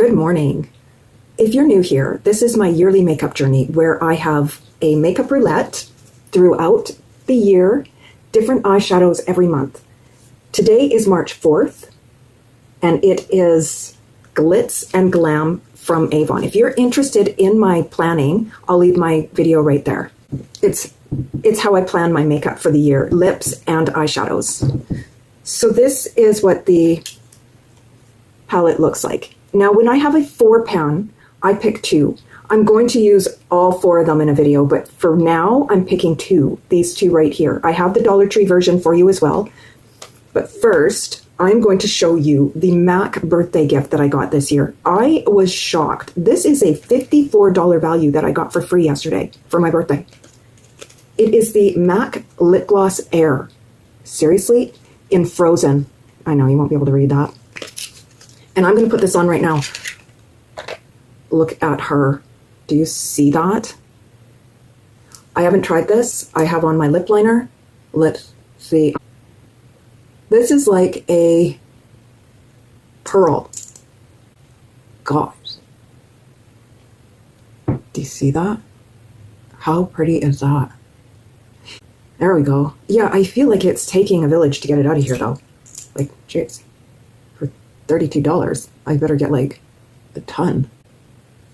Good morning. If you're new here, this is my yearly makeup journey where I have a makeup roulette throughout the year, different eyeshadows every month. Today is March 4th, and it is Glitz and Glam from Avon. If you're interested in my planning, I'll leave my video right there. It's how I plan my makeup for the year, lips and eyeshadows. So this is what the palette looks like. Now, when I have a 4-pan, I pick 2. I'm going to use all 4 of them in a video, but for now, I'm picking 2, these 2 right here. I have the Dollar Tree version for you as well. But first, I'm going to show you the MAC birthday gift that I got this year. I was shocked. This is a $54 value that I got for free yesterday for my birthday. It is the MAC Lip Gloss Air. Seriously, in Frozen. I know, you won't be able to read that. And I'm going to put this on right now. Look at her. Do you see that? I haven't tried this. I have on my lip liner. Let's see. This is like a pearl. God. Do you see that? How pretty is that? There we go. Yeah, I feel like it's taking a village to get it out of here, though. Like, jeez. For $32, I better get, like, a ton.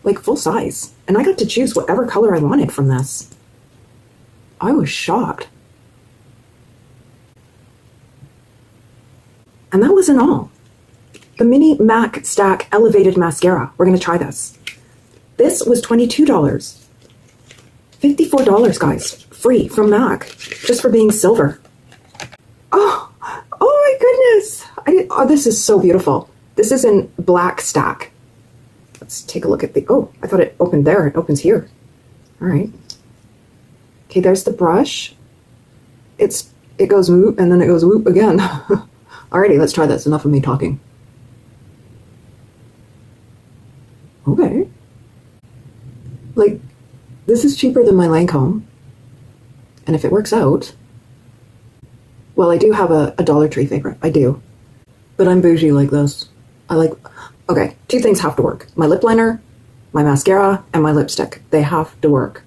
Like, full size. And I got to choose whatever color I wanted from this. I was shocked. And that wasn't all. The Mini MAC Stack Elevated Mascara. We're going to try this. This was $22. $54, guys. Free from MAC. Just for being silver. Oh my goodness. This is so beautiful. This is in black stack. Let's take a look at the, I thought it opened there. It opens here. All right. Okay, there's the brush. It goes whoop and then it goes whoop again. Alrighty, let's try this. Enough of me talking. Okay. Like, this is cheaper than my Lancome. And if it works out, well, I do have a Dollar Tree favorite. I do. But I'm bougie like this. Okay, 2 things have to work. My lip liner, my mascara, and my lipstick. They have to work.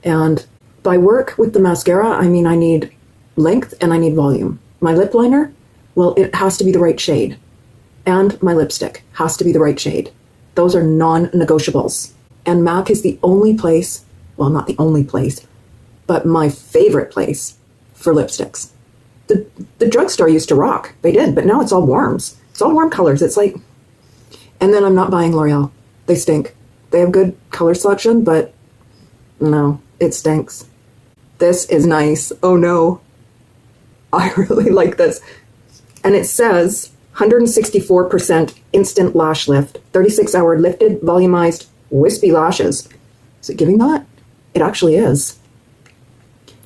And by work with the mascara, I mean I need length and I need volume. My lip liner, well, it has to be the right shade. And my lipstick has to be the right shade. Those are non-negotiables. And MAC is the only place, well, not the only place, but my favorite place for lipsticks. The drugstore used to rock. They did, but now it's all warms. It's all warm colors. It's like, and then I'm not buying L'Oreal. They stink. They have good color selection, but no, it stinks. This is nice. Oh no. I really like this. And it says 164% instant lash lift, 36-hour lifted, volumized, wispy lashes. Is it giving that? It actually is.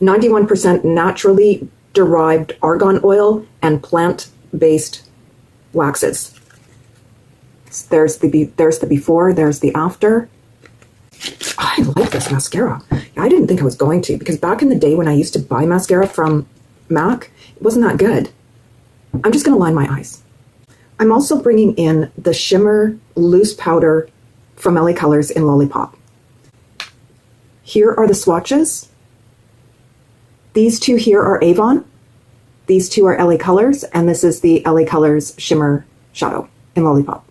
91% naturally derived argan oil and plant-based waxes. There's the before, there's the after. I like this mascara. I didn't think I was going to, because back in the day when I used to buy mascara from MAC, it wasn't that good. I'm just going to line my eyes. I'm also bringing in the Shimmer Loose Powder from LA Colors in Lollipop. Here are the swatches. These 2 here are Avon. These 2 are LA Colors, and this is the LA Colors Shimmer Shadow in Lollipop.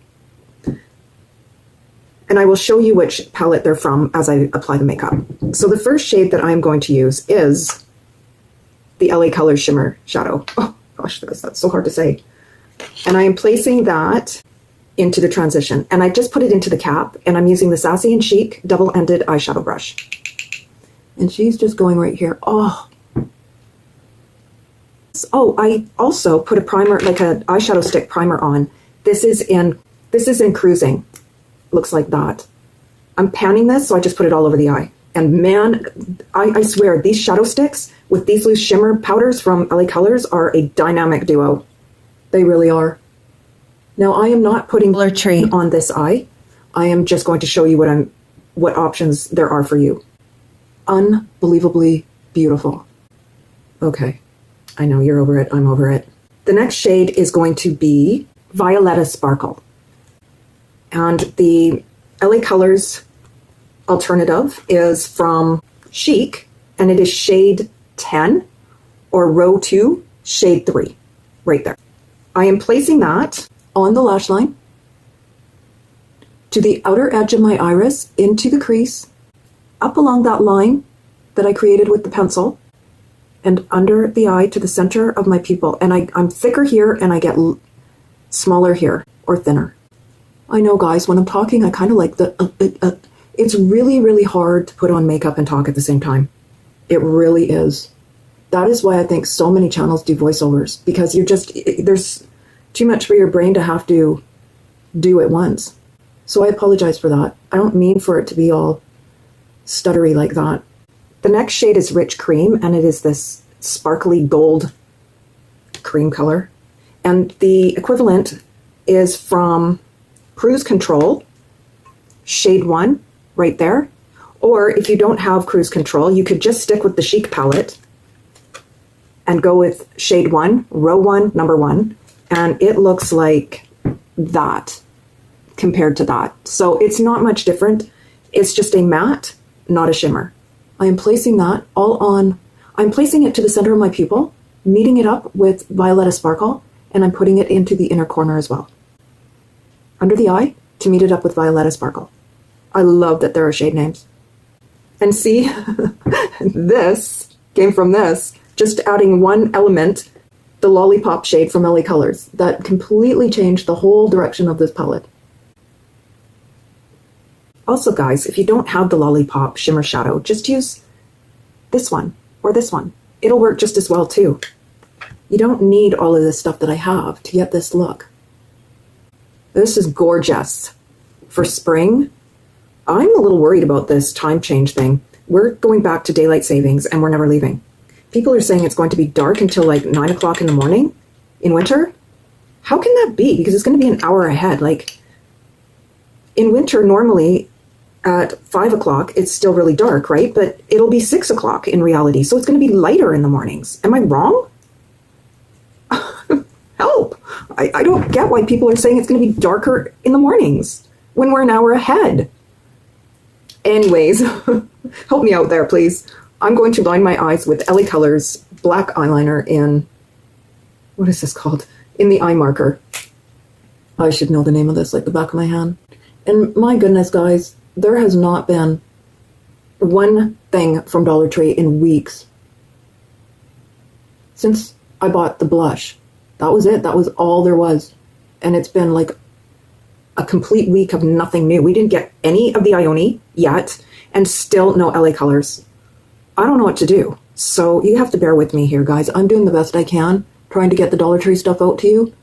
And I will show you which palette they're from as I apply the makeup. So the first shade that I'm going to use is the LA Colors Shimmer Shadow. Oh gosh, that's so hard to say. And I am placing that into the transition. And I just put it into the cap, and I'm using the Sassy and Chic double-ended eyeshadow brush. And she's just going right here. I also put a primer, like an eyeshadow stick primer on. This is in Cruising. Looks like that. I'm panning this, so I just put it all over the eye. And man, I swear, these shadow sticks with these loose shimmer powders from LA Colors are a dynamic duo. They really are. Now, I am not putting Dollar Tree on this eye. I am just going to show you what options there are for you. Unbelievably beautiful. Okay. I know you're over it. I'm over it. The next shade is going to be Violetta Sparkle. And the LA Colors alternative is from Chic, and it is shade 10 or row 2, shade 3, right there. I am placing that on the lash line, to the outer edge of my iris, into the crease, up along that line that I created with the pencil, and under the eye to the center of my pupil. And I'm thicker here and I get smaller here, or thinner. I know, guys, when I'm talking, I kind of like the... It's really, really hard to put on makeup and talk at the same time. It really is. That is why I think so many channels do voiceovers, because there's too much for your brain to have to do at once. So I apologize for that. I don't mean for it to be all stuttery like that. The next shade is Rich Cream, and it is this sparkly gold cream color. And the equivalent is from Cruise Control, shade 1, right there. Or if you don't have Cruise Control, you could just stick with the Chic palette and go with shade 1, row 1, number 1. And it looks like that compared to that. So it's not much different. It's just a matte, not a shimmer. I am placing that all on, I'm placing it to the center of my pupil, meeting it up with Violetta Sparkle, and I'm putting it into the inner corner as well. Under the eye, to meet it up with Violetta Sparkle. I love that there are shade names. And see, this came from this, just adding one element, the Lollipop shade from LA Colors, that completely changed the whole direction of this palette. Also, guys, if you don't have the Lollipop Shimmer Shadow, just use this one or this one. It'll work just as well, too. You don't need all of this stuff that I have to get this look. This is gorgeous. For spring, I'm a little worried about this time change thing. We're going back to daylight savings, and we're never leaving. People are saying it's going to be dark until like 9 o'clock in the morning in winter. How can that be? Because it's going to be an hour ahead. Like, in winter, normally at 5 o'clock, it's still really dark, right? But it'll be 6 o'clock in reality. So it's going to be lighter in the mornings. Am I wrong? Help. I don't get why people are saying it's going to be darker in the mornings when we're an hour ahead. Anyways, help me out there, please. I'm going to line my eyes with LA Colors black eyeliner in, what is this called? In the eye marker. I should know the name of this like the back of my hand. And my goodness, guys, there has not been one thing from Dollar Tree in weeks since I bought the blush. That was it. That was all there was. And it's been like a complete week of nothing new. We didn't get any of the Ione yet, and still no LA Colors. I don't know what to do. So you have to bear with me here, guys. I'm doing the best I can, trying to get the Dollar Tree stuff out to you.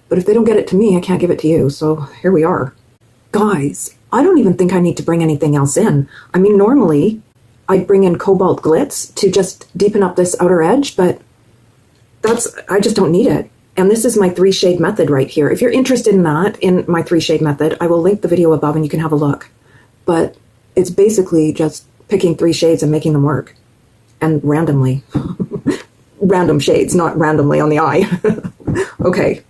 But if they don't get it to me, I can't give it to you. So here we are. Guys, I don't even think I need to bring anything else in. I mean, normally I'd bring in Cobalt Glitz to just deepen up this outer edge, but I just don't need it. And this is my 3-shade method right here. If you're interested in that, in my 3-shade method, I will link the video above and you can have a look. But it's basically just picking 3 shades and making them work. And randomly. Random shades, not randomly on the eye. Okay.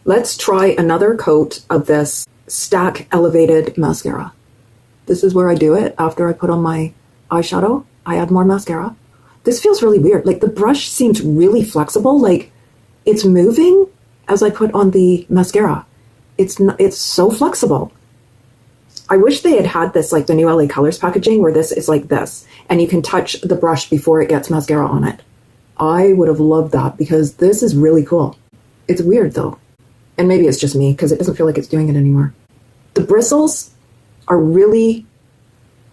Let's try another coat of this Stack Elevated Mascara. This is where I do it. After I put on my eyeshadow, I add more mascara. This feels really weird. Like, the brush seems really flexible. Like, it's moving as I put on the mascara. It's so flexible. I wish they had had this, like the new LA Colors packaging, where this is like this, and you can touch the brush before it gets mascara on it. I would have loved that, because this is really cool. It's weird, though. And maybe it's just me, because it doesn't feel like it's doing it anymore. The bristles are really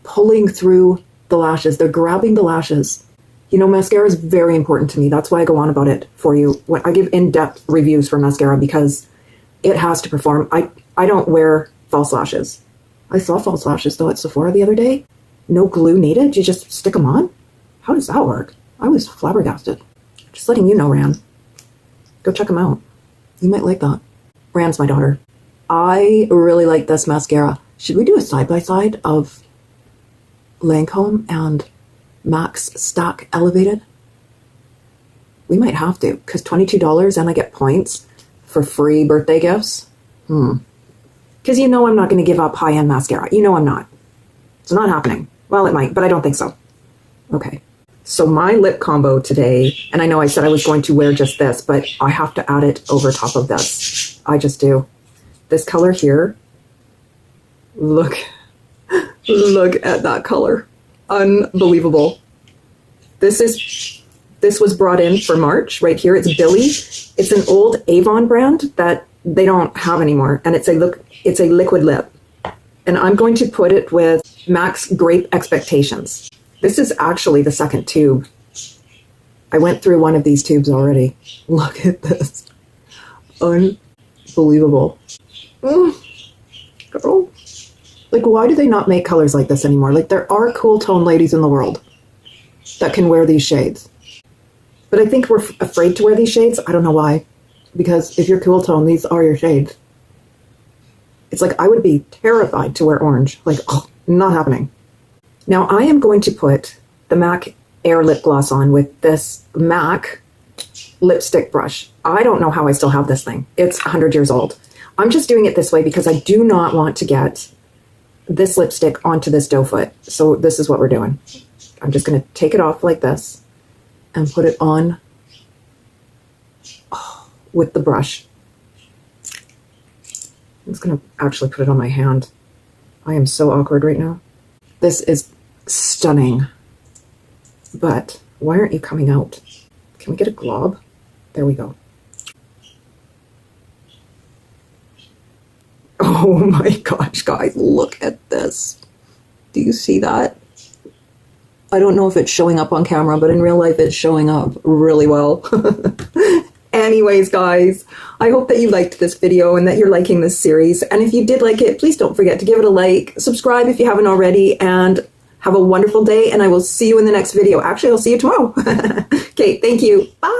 pulling through the lashes. They're grabbing the lashes. You know, mascara is very important to me. That's why I go on about it for you. When I give in-depth reviews for mascara, because it has to perform. I don't wear false lashes. I saw false lashes, though, at Sephora the other day. No glue needed. You just stick them on? How does that work? I was flabbergasted. Just letting you know, Ran. Go check them out. You might like that. Ran's my daughter. I really like this mascara. Should we do a side-by-side of Lancome and MAC's Stack Elevated? We might have to, because $22 and I get points for free birthday gifts. Because you know I'm not going to give up high-end mascara. You know I'm not. It's not happening. Well, it might, but I don't think so. Okay. So my lip combo today, and I know I said I was going to wear just this, but I have to add it over top of this. I just do. This color here, look at that color. Unbelievable. This was brought in for March right here. It's Billy. It's an old Avon brand that they don't have anymore. And it's a liquid lip. And I'm going to put it with MAC's Grape Expectations. This is actually the second tube. I went through one of these tubes already. Look at this. Unbelievable. Girl. Like, why do they not make colors like this anymore? Like, there are cool tone ladies in the world that can wear these shades. But I think we're afraid to wear these shades. I don't know why. Because if you're cool tone, these are your shades. It's like I would be terrified to wear orange. Like, oh, not happening. Now I am going to put the MAC Air Lip Gloss on with this MAC lipstick brush. I don't know how I still have this thing. It's 100 years old. I'm just doing it this way because I do not want to get this lipstick onto this doe foot. So this is what we're doing. I'm just going to take it off like this and put it on with the brush. I'm just going to actually put it on my hand. I am so awkward right now. This is stunning. But why aren't you coming out? Can we get a glob? There we go. Oh my gosh, guys, look at this. Do you see that? I don't know if it's showing up on camera, but in real life it's showing up really well. Anyways, guys, I hope that you liked this video and that you're liking this series. And if you did like it, please don't forget to give it a like, subscribe if you haven't already, and have a wonderful day. And I will see you in the next video. Actually, I'll see you tomorrow. Okay, thank you. Bye.